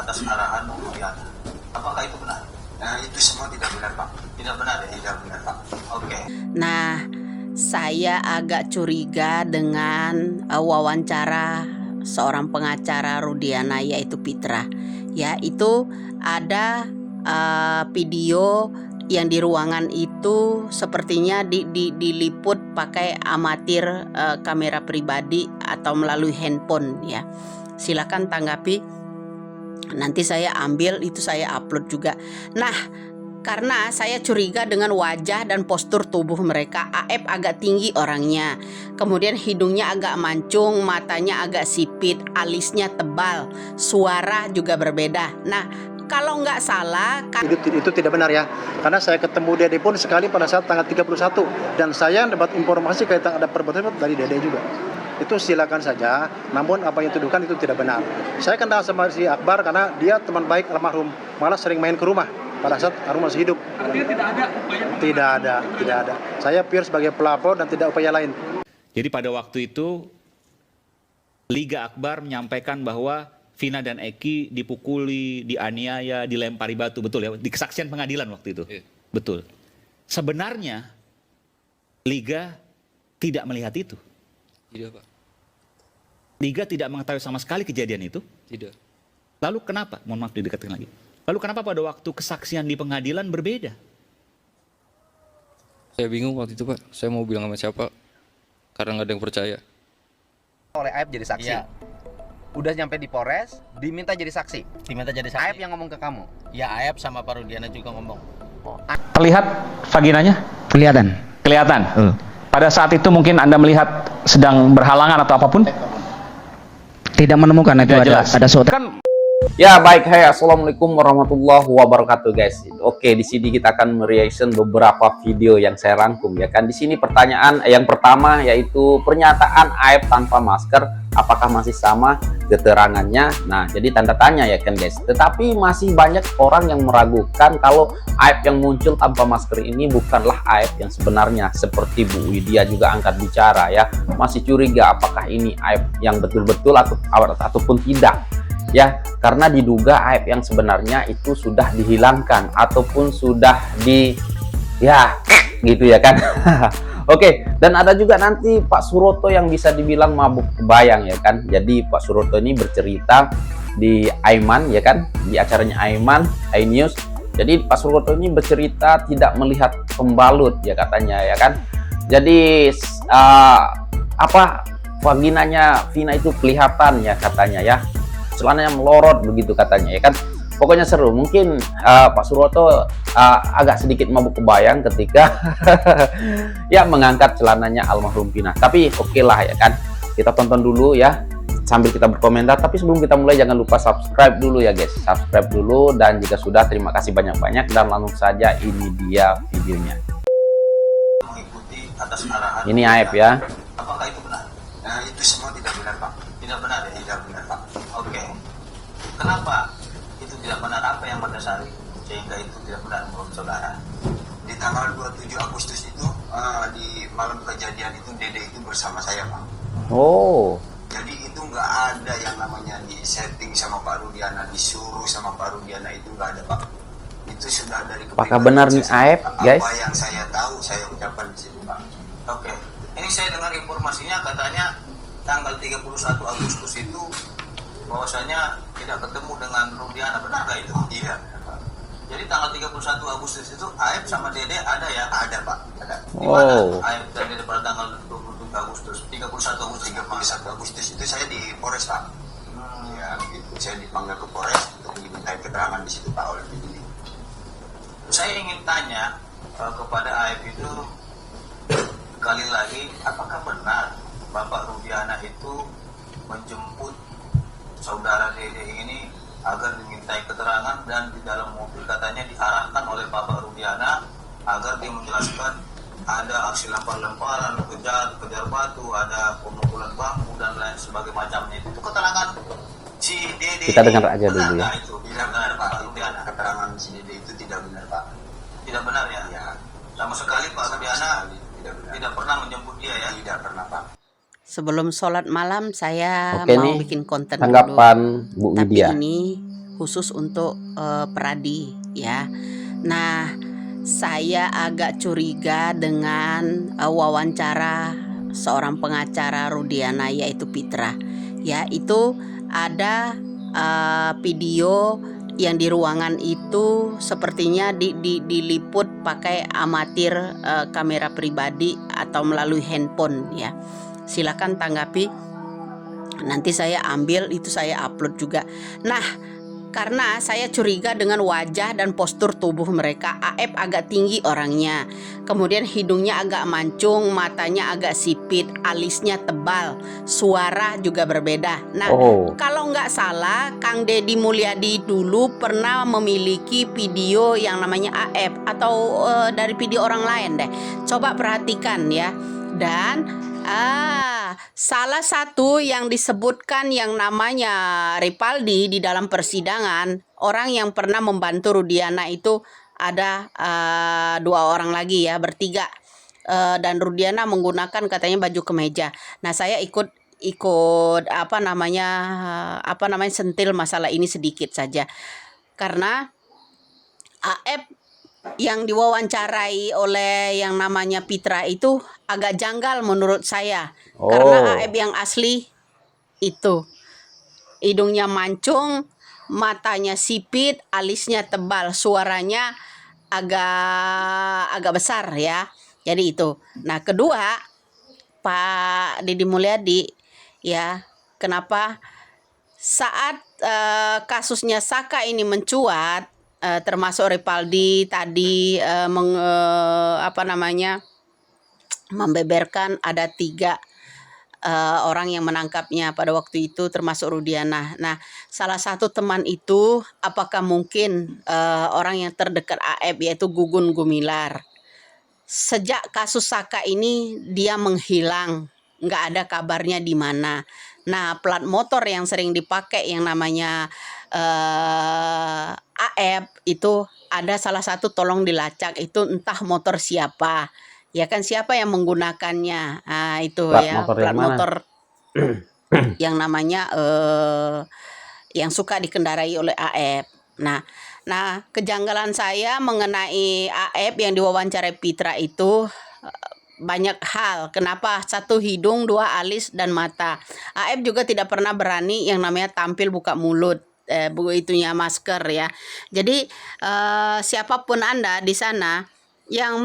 atas arahan Rudiana. Apakah itu benar? Nah, itu semua tidak benar, Pak. Tidak benar ya? Tidak benar, Pak. Oke. Nah, saya agak curiga dengan wawancara seorang pengacara Rudiana, yaitu Pitra. Ya, itu ada video yang di ruangan itu sepertinya diliput pakai amatir kamera pribadi atau melalui handphone ya. Silakan tanggapi. Nanti saya ambil itu, saya upload juga. Nah, karena saya curiga dengan wajah dan postur tubuh mereka. Aep agak tinggi orangnya, kemudian hidungnya agak mancung, matanya agak sipit, alisnya tebal, suara juga berbeda. Nah, kalau nggak salah itu tidak benar ya, karena saya ketemu Dede pun sekali pada saat tanggal 31 dan saya dapat informasi kaitan ada perbuatan dari Dede juga. Itu silakan saja, namun apa yang dituduhkan itu tidak benar. Saya kenal sama si Akbar karena dia teman baik almarhum, malah sering main ke rumah pada saat almarhum masih hidup. Artinya tidak ada upaya? Tidak ada. Saya pure sebagai pelapor dan tidak upaya lain. Jadi pada waktu itu Liga Akbar menyampaikan bahwa Vina dan Eki dipukuli, dianiaya, dilempari batu, betul ya? Di kesaksian pengadilan waktu itu. Iya. Betul. Sebenarnya Liga tidak melihat itu. Tidak, Pak. Liga tidak mengetahui sama sekali kejadian itu. Tidak. Lalu kenapa? Mohon maaf didekatkan lagi. Lalu kenapa pada waktu kesaksian di pengadilan berbeda? Saya bingung waktu itu, Pak. Saya mau bilang sama siapa karena nggak ada yang percaya. Oleh Aep jadi saksi. Ya. Udah nyampe di Polres, diminta jadi saksi. Diminta jadi saksi. Aep yang ngomong ke kamu. Ya, Aep sama Pak Rudiana juga ngomong. Terlihat vaginanya? Kelihatan. Kelihatan. Pada saat itu mungkin Anda melihat sedang berhalangan atau apapun? Tidak menemukan itu ada saudara. Kan Ya baik, hai assalamualaikum warahmatullahi wabarakatuh guys. Oke, di sini kita akan mereaction beberapa video yang saya rangkum ya kan. Di sini pertanyaan yang pertama yaitu pernyataan Aep tanpa masker, apakah masih sama keterangannya? Nah, jadi tanda tanya ya kan guys. Tetapi masih banyak orang yang meragukan kalau Aep yang muncul tanpa masker ini bukanlah Aep yang sebenarnya. Seperti Bu Widya juga angkat bicara ya, masih curiga apakah ini Aep yang betul-betul ataupun tidak. Ya, karena diduga Aep yang sebenarnya itu sudah dihilangkan ataupun sudah gitu ya kan. Oke, dan ada juga nanti Pak Suroto yang bisa dibilang mabuk kebayang ya kan. Jadi Pak Suroto ini bercerita di Aiman ya kan, di acaranya Aiman, iNews. Jadi Pak Suroto ini bercerita tidak melihat pembalut ya katanya ya kan. Jadi vaginanya Vina itu kelihatan ya katanya ya. Celananya melorot begitu katanya ya kan. Pokoknya seru. Mungkin Pak Suroto agak sedikit mabuk kebayang ketika ya mengangkat celananya almarhum Vina. Tapi oke lah ya kan. Kita tonton dulu ya sambil kita berkomentar. Tapi sebelum kita mulai jangan lupa subscribe dulu ya guys. Subscribe dulu, dan jika sudah terima kasih banyak-banyak, dan langsung saja ini dia videonya. Mengikuti atas arahan Ini Aep ya. Apakah itu benar? Nah, itu semua tidak benar, Pak. Tidak benar ya? Tidak benar, Pak. Oke. Kenapa itu tidak benar? Apa yang mendasari sehingga itu tidak benar menurut saudara? Di tanggal 27 Agustus itu, di malam kejadian itu, Dede itu bersama saya, Pak. Oh. Jadi itu nggak ada yang namanya di setting sama Pak Rudiana, disuruh sama Pak Rudiana, itu nggak ada, Pak. Itu sudah dari Apakah benar nih Aep, guys? Apa yang saya tahu, saya ucapkan di situ, Pak. Oke. Ini saya dengar informasinya katanya tanggal 31 Agustus itu bahwasanya tidak ketemu dengan Rudiana. Benar nggak itu? Iya. Jadi tanggal 31 Agustus itu Aep sama Dede ada ya? Ada, Pak. Ada. Di mana Aep dan Dede pada tanggal 27 Agustus? 31 Agustus itu saya di Polres, Pak. Ya, gitu. Saya dipanggil ke Polres untuk dimintai keterangan di situ, Pak, oleh penyidik. Saya ingin tanya kepada Aep itu sekali lagi, apakah benar Bapak Rudiana itu menjemput saudara Dede ini agar dimintai keterangan, dan di dalam mobil katanya diarahkan oleh Bapak Rudiana agar dia menjelaskan ada aksi lempar-lemparan, kejar batu, ada pemukulan bambu dan lain sebagainya macamnya. Itu keterangan si Dede. Kita dengar aja dulu ya. Itu tidak benar, Pak Rudiana. Keterangan si Dede itu tidak benar, Pak. Tidak benar ya? Ya. Sama sekali Pak Rudiana tidak pernah menjemput dia ya? Tidak pernah, Pak. sebelum sholat malam saya Oke, mau nih bikin konten tanggapan dulu. Bu Widya. Tapi ini khusus untuk Peradi ya. Nah, saya agak curiga dengan wawancara seorang pengacara Rudiana yaitu Pitra. Ya, itu ada video yang di ruangan itu sepertinya diliput pakai amatir kamera pribadi atau melalui handphone ya. Silakan tanggapi. Nanti saya ambil itu, saya upload juga. Nah, karena saya curiga dengan wajah dan postur tubuh mereka. AF agak tinggi orangnya, kemudian hidungnya agak mancung, matanya agak sipit, alisnya tebal, suara juga berbeda. Nah, kalau nggak salah Kang Deddy Mulyadi dulu pernah memiliki video yang namanya AF atau dari video orang lain deh. Coba perhatikan ya. Dan salah satu yang disebutkan yang namanya Ripaldi di dalam persidangan, orang yang pernah membantu Rudiana itu ada 2 orang lagi ya, bertiga. Dan Rudiana menggunakan katanya baju kemeja. Nah, saya ikut sentil masalah ini sedikit saja. Karena AF yang diwawancarai oleh yang namanya Pitra itu agak janggal menurut saya. Karena AF yang asli itu hidungnya mancung, matanya sipit, alisnya tebal, suaranya agak besar ya. Jadi itu. Nah, kedua, Pak Deddy Mulyadi ya, kenapa saat kasusnya Saka ini mencuat, termasuk Ripaldi tadi membeberkan ada 3 orang yang menangkapnya pada waktu itu, termasuk Rudiana. Nah, salah satu teman itu apakah mungkin orang yang terdekat AF yaitu Gugun Gumilar. Sejak kasus Saka ini dia menghilang, nggak ada kabarnya di mana. Nah, plat motor yang sering dipakai yang namanya AF itu ada salah satu tolong dilacak, itu entah motor siapa. Ya kan, siapa yang menggunakannya. Nah, itu plat ya, motor plat yang mana? motor yang namanya yang suka dikendarai oleh AF. Nah, kejanggalan saya mengenai AF yang diwawancarai Pitra itu banyak hal. Kenapa? 1 hidung, 2 alis dan mata. AF juga tidak pernah berani yang namanya tampil buka mulut, itunya masker ya. Jadi siapapun Anda di sana yang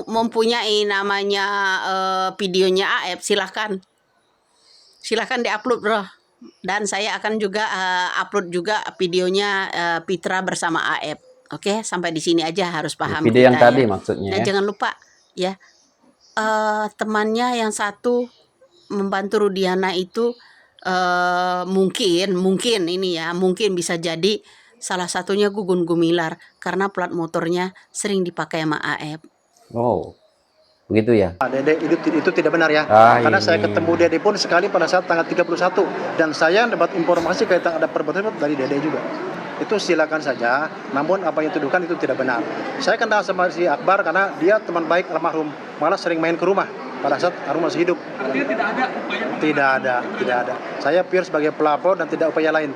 mempunyai namanya videonya AF, silahkan diupload bro. Dan saya akan juga upload juga videonya Pitra bersama AF. Oke, sampai di sini aja harus paham. Video yang tadi ya. maksudnya. Nah, jangan lupa ya, temannya yang satu membantu Rudiana itu mungkin ini ya, mungkin bisa jadi salah satunya Gugun Gumilar karena plat motornya sering dipakai sama AF. Begitu ya. Dede itu tidak benar ya. Karena saya ketemu Dede pun sekali pada saat tanggal 31 dan saya dapat informasi kaitan ada perbuatan dari Dede juga. Itu silakan saja, namun apa yang dituduhkan itu tidak benar. Saya kenal sama si Akbar karena dia teman baik almarhum, malah sering main ke rumah pada saat almarhum masih hidup. Artinya tidak ada upaya? Tidak ada. Saya pure sebagai pelapor dan tidak upaya lain.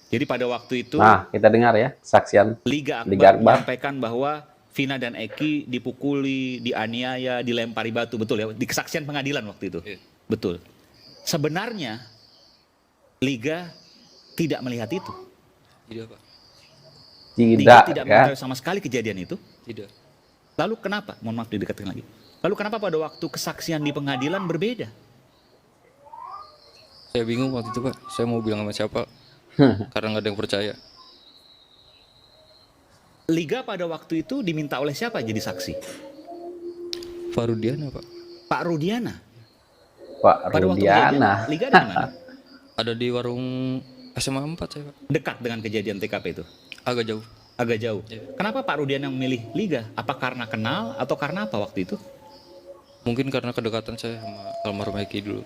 Jadi pada waktu itu kita dengar ya kesaksian Liga Akbar menyampaikan bahwa Vina dan Eki dipukuli, dianiaya, dilempari batu, betul ya? Di kesaksian pengadilan waktu itu. Betul. Sebenarnya Liga tidak melihat itu. Tidak, Pak. Liga tidak mengetahui sama sekali kejadian itu. Tidak. Lalu kenapa? Mohon maaf didekatkan lagi. Lalu kenapa pada waktu kesaksian di pengadilan berbeda? Saya bingung waktu itu, Pak. Saya mau bilang sama siapa? Karena nggak ada yang percaya. Liga pada waktu itu diminta oleh siapa jadi saksi? Pak Rudiana, Pak. Pak Rudiana. Pada waktu kejadian, Liga ada di mana? Ada di warung SMA 4 saya, Pak. Dekat dengan kejadian TKP itu? Agak jauh. Agak jauh. Kenapa Pak Rudiana memilih Liga? Apa karena kenal atau karena apa waktu itu? Mungkin karena kedekatan saya sama almarhum Eki dulu.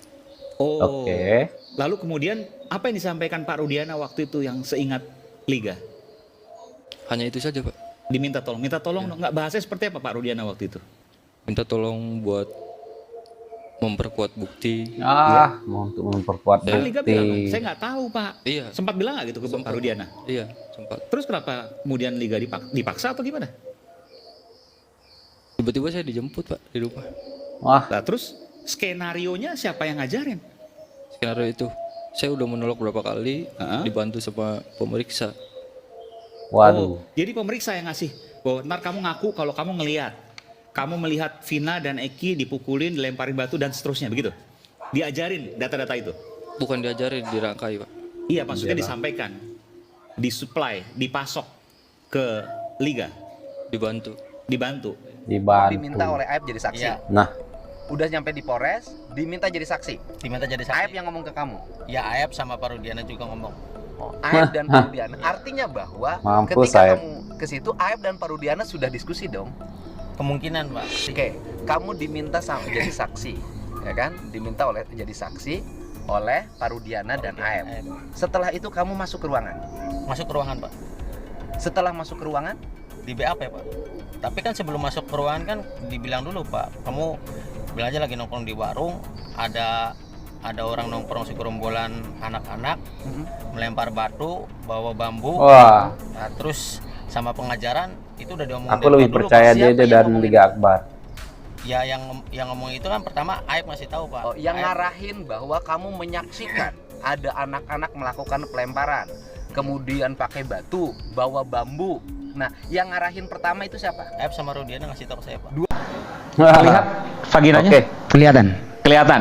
Lalu kemudian apa yang disampaikan Pak Rudiana waktu itu yang seingat Liga? Hanya itu saja, Pak. Diminta tolong dong. Nggak bahasanya seperti apa Pak Rudiana waktu itu? Minta tolong buat Memperkuat bukti. Mau untuk memperkuat Kan Liga bilang, bukti. saya nggak tahu Pak. Iya. Sempat bilang nggak gitu ke Pak Rudiana? Iya, sempat. Terus kenapa kemudian Liga dipaksa atau gimana? Tiba-tiba saya dijemput Pak di rumah. Wah, Nah, terus skenarionya siapa yang ngajarin? Skenario itu saya udah menolak berapa kali, dibantu sama pemeriksa. waduh. Jadi pemeriksa yang ngasih, bahwa ntar kamu ngaku kalau kamu ngelihat, kamu melihat Vina dan Eki dipukulin, dilemparin batu dan seterusnya begitu. Diajarin data-data itu. Bukan diajarin, dirangkai Pak. Iya, maksudnya disampaikan, disuplai, dipasok ke Liga, Dibantu. dibantu. Diminta oleh Aib jadi saksi. Iya. Nah, Udah nyampe di Polres, diminta jadi saksi. Diminta jadi Aib saksi. yang ngomong ke kamu. Ya Aib sama Pak Rudiana juga ngomong. Oh, Aib dan Pak Rudiana. Artinya bahwa Mampus, ketika Aib. kamu ke situ, Aib dan Pak Rudiana sudah diskusi dong. Kemungkinan Pak. Oke, kamu diminta jadi saksi, ya kan? Diminta oleh jadi saksi oleh Pak Rudiana dan Aib. Setelah itu kamu masuk ke ruangan. Masuk ke ruangan Pak. Setelah masuk ke ruangan, Di BAP Pak. Tapi kan sebelum masuk ke ruangan kan dibilang dulu Pak. Kamu bilang aja lagi nongkrong di warung. Ada orang nongkrong segerombolan anak-anak. Melempar batu, bawa bambu. wah, Nah, terus sama pengajaran itu udah diomongin. aku lebih dulu, percaya Pak. Siapa Dede yang dan ngomongin? Liga Akbar. Ya yang ngomong itu kan pertama Aib masih tahu Pak. yang Aib- ngarahin bahwa kamu menyaksikan ada anak-anak melakukan pelemparan, kemudian pakai batu, bawa bambu. Nah, yang ngarahin pertama itu siapa? Aib sama Rudiana ngasih tahu saya Pak. Lihat vaginanya? Oke. Kelihatan. Kelihatan.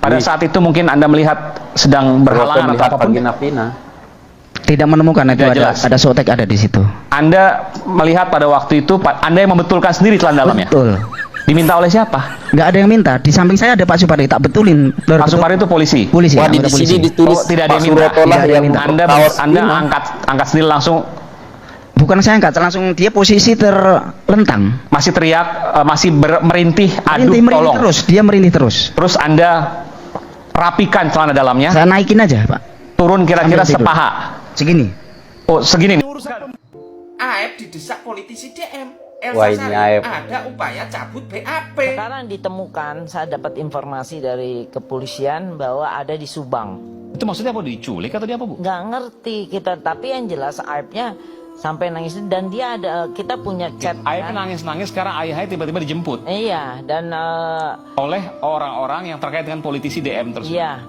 Pada saat itu mungkin Anda melihat sedang Berhasil berhalangan atau melihat apapun. vagina Vina. Tidak menemukan itu Tidak ada jelas. ada sotek ada di situ. Anda melihat pada waktu itu Anda yang membetulkan sendiri celah dalamnya. Betul. Diminta oleh siapa? Nggak ada yang minta. Di samping saya ada Pak Supari, tak betulin. Pak Supari itu polisi. Polisi. Wah, di anggota sini polisi. ditulis Oh, tidak ada Pak yang minta. Suroto lah Tidak ada yang yang minta. Anda kaos Anda Vina. angkat sendiri langsung, Bukan saya angkat, langsung dia posisi terlentang. masih teriak, masih merintih, aduh Merintih tolong. terus, dia merintih terus. Terus Anda rapikan celana dalamnya, Saya naikin aja, Pak. turun kira-kira Sambil tidur. sepaha. Segini. Oh, segini. Aib didesak politisi DM. Wah, ini Aib. Ada upaya cabut BAP. Sekarang ditemukan, saya dapat informasi dari kepolisian bahwa ada di Subang. Itu maksudnya apa, diculik atau dia apa, Bu? Nggak ngerti kita, tapi yang jelas Aibnya sampai nangis dan dia ada, kita punya chat. Aib nangis-nangis, sekarang ayahnya tiba-tiba dijemput Iya, dan oleh orang-orang yang terkait dengan politisi DM tersebut. iya.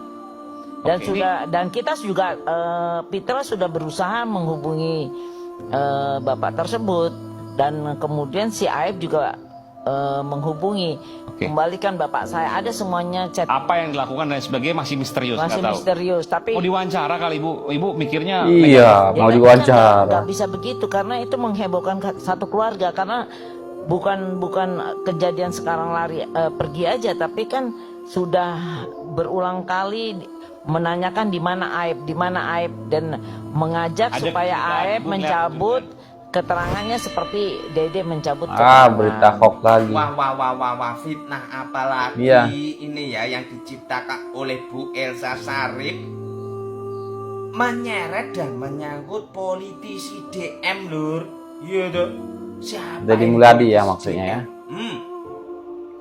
Dan Oke, dan kita juga Pitra sudah berusaha menghubungi bapak tersebut dan kemudian si Aib juga menghubungi, kembalikan bapak saya, ada semuanya chat. Apa yang dilakukan dan sebagainya masih misterius, Masih nggak tahu. misterius, tapi Mau diwawancara kali Ibu mikirnya Iya, mau kan diwawancara. nggak bisa begitu karena itu menghebohkan satu keluarga, karena bukan kejadian sekarang lari pergi aja, tapi kan sudah berulang kali menanyakan di mana Aib dan mengajak Ada supaya kecurigaan, Aib Ibu mencabut keterangannya seperti Dede mencabut Berita hoax lagi. Wah, fitnah apalagi Iya. ini ya yang diciptakan oleh Bu Elsa Sharif, menyeret dan menyangkut politisi DM lur. Iya tuh. Siapa? Jadi yang Mulyadi ya politisi maksudnya ya. DM?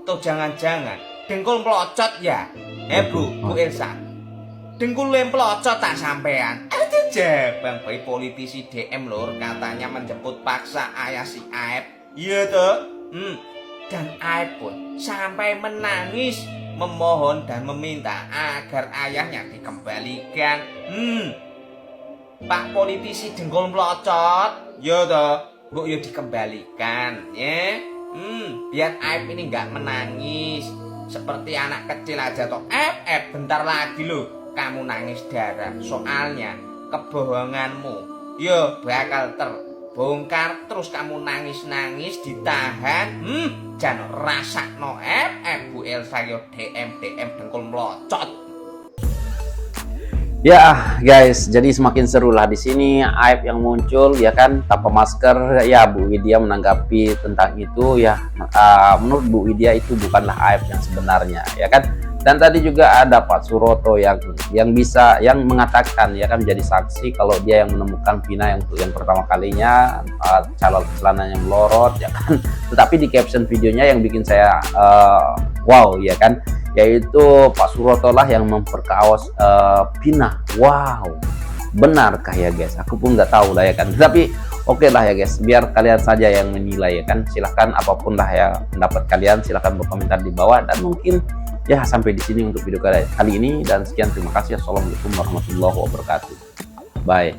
Tuh jangan-jangan dengkul pelocot ya. Bu Elsa. Dengkul yang pelocot tak sampean. Aja bang bayi politisi DM lur, katanya menjemput paksa ayah si Aib. Iya tuh. Dan Aib pun sampai menangis memohon dan meminta agar ayahnya dikembalikan. Pak politisi dengkul pelocot, ya toh, bu ya dikembalikan, ya. Biar Aib ini nggak menangis seperti anak kecil aja toh. Bentar lagi loh kamu nangis darah. Soalnya kebohonganmu yo bakal terbongkar, terus kamu nangis-nangis ditahan. Jangan rasakno Bu Elsa yo DM dengkul melocot. Ya guys, jadi semakin seru lah di sini. Aib yang muncul ya kan tanpa masker. Ya Bu Widya menanggapi tentang itu ya. Menurut Bu Widya itu bukanlah Aib yang sebenarnya ya kan. Dan tadi juga ada Pak Suroto yang mengatakan ya kan jadi saksi kalau dia yang menemukan Vina yang untuk yang pertama kalinya, celananya melorot ya kan. Tetapi di caption videonya yang bikin saya wow ya kan, yaitu Pak Suroto lah yang memperkaos Vina. Wow, benarkah ya guys? Aku pun nggak tahu lah ya kan. Tapi oke lah ya guys, biar kalian saja yang menilai ya kan. Silahkan apapun lah ya pendapat kalian, silahkan berkomentar di bawah. Dan mungkin ya sampai di sini untuk video kali ini, dan sekian, terima kasih. Assalamualaikum warahmatullahi wabarakatuh. Bye.